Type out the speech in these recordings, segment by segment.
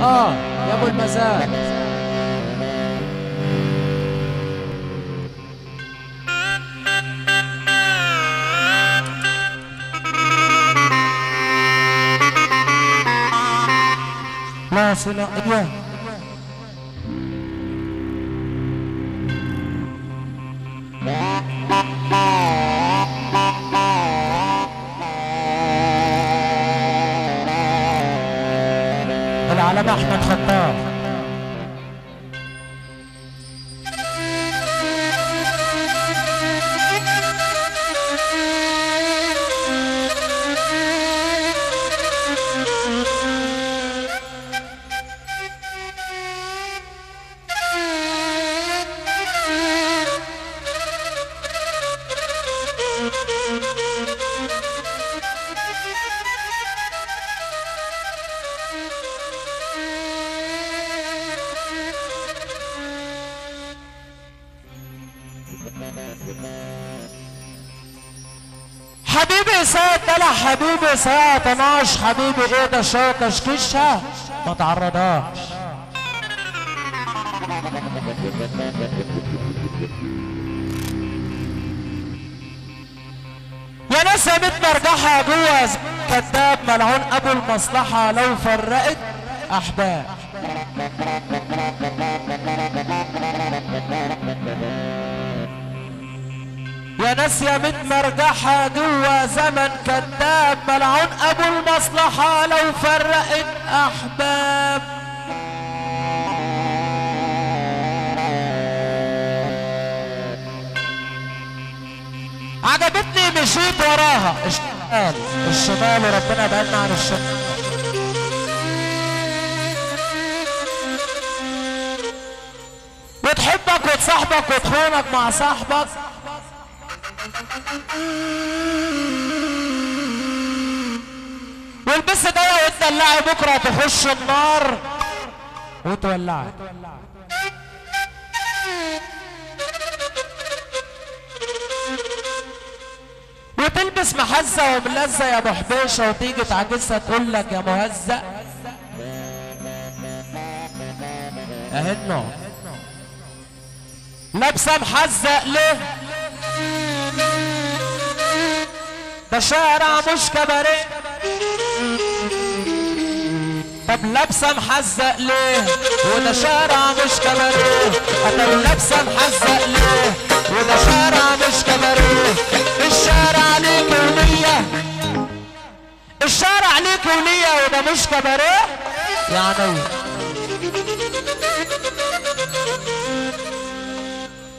يا ابو المزاج. لا سلا ايوه العلم احمد خطاب. حبيبي ساعة دلع، حبيبي ساعة طناش، حبيبي ايه ده شوكة شكشها ما تعرضهاش. يا ناس يا بنت مرجحة جوه كذاب ملعون ابو المصلحة لو فرقت احباب. يا ناس يا متمرجحة جوا زمن كذاب ملعون ابو المصلحة لو فرقت احباب. عجبتني مشيت وراها الشمال وربنا بعدنا عن الشمال. وتحبك وتصاحبك وتخونك مع صاحبك والبس ده وتدلعي بكره تخش النار وتولعي. وتلبس محزه وملزه يا ابو حبيشه وتيجي تعجزها تقول لك يا مهزأ اهنه لابسه محزق ليه؟ ده شارع مش كباريه. طب لابسه محزق ليه؟ وده شارع مش كباريه. طب لابسه محزق ليه؟ وده شارع مش كباريه. الشارع ليك وليا، الشارع ليك وليا وده مش كباريه يعني.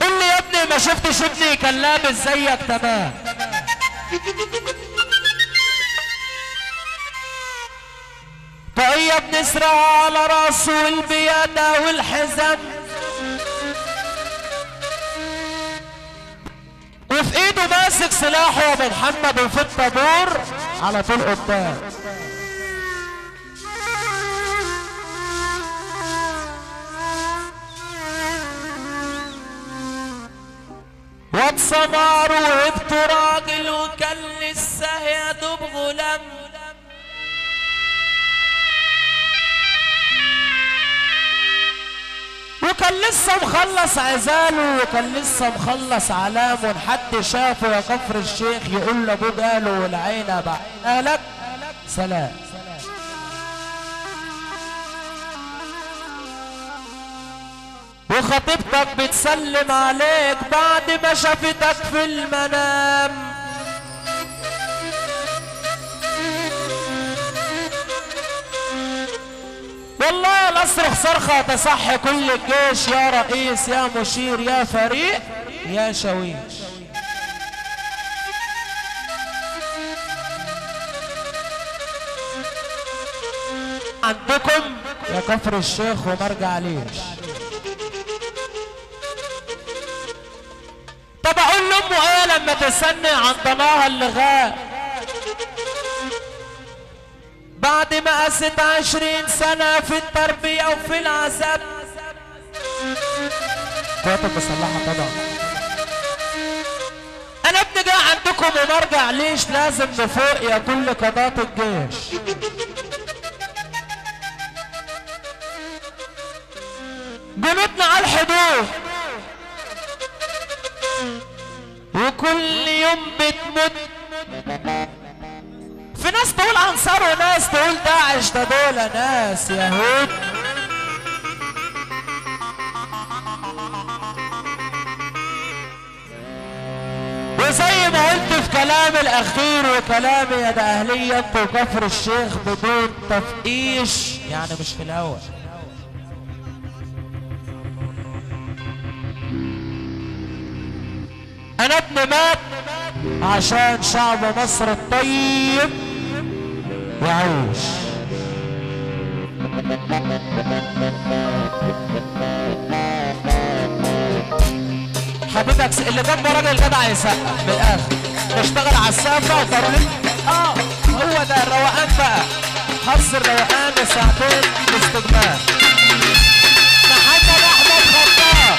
اللي يا ابني ما شفتش ابني كان لابس زيك تمام. طيب نسرع على راسه والبيادة والحزام وفي ايده ماسك سلاحه يا ابو محمد وفي الطابور على طول قدام. واد سمار وابت راجل وكان لسه يا دوب غلام. وكان لسه مخلص عزاله وكان لسه مخلص علامه وحد شافه يا كفر الشيخ يقول لابوه جاله والعينه بعدها لك سلام. وخطيبتك بتسلم عليك بعد ما شافتك في المنام. والله لا اصرخ صرخه تصحي كل الجيش يا رئيس يا مشير يا فريق يا شويش. عندكم يا كفر الشيخ ومرجع ليش. طب اقول لامه ايه لما تستنى عن ضناها اللي غاب بعد ما قست 20 سنة في التربية وفي العذاب. قوات المسلحة طبعا. انا ابني جاي عندكم ومرجع ليش لازم نفوق يا كل قضاة الجيش. جنودنا على الحدود وكل يوم بتموت. في ناس تقول انصار وناس تقول داعش، ده دول ناس يهود. وزي ما قلت في كلامي الاخير وكلامي يا ده اهليه انتوا كفر الشيخ بدون تفتيش، يعني مش في الاول. انا ابني مات عشان شعب مصر الطيب يعيش. حبيبك اللي جنبه راجل جدع يسقف من الاخر، نشتغل على السقفه وطريق. هو ده الروقان بقى، حظ الروقان وساعتين الاستجمام. محمد احمد خطاب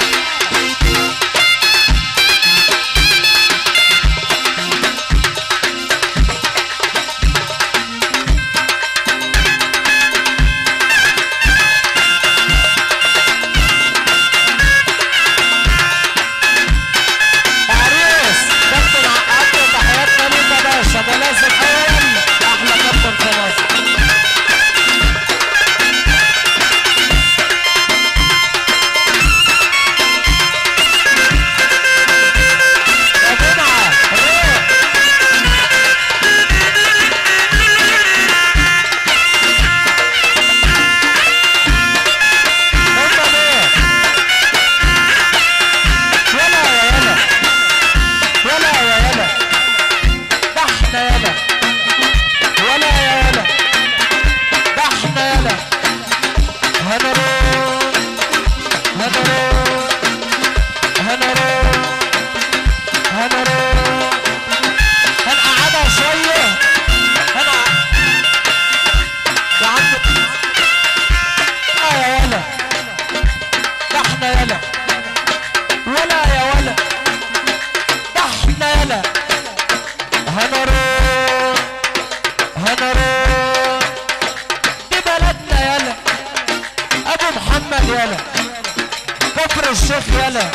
كفر الشيخ يلا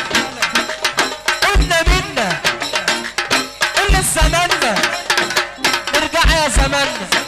قلنا منا اللي زماننا، ارجع يا زماننا.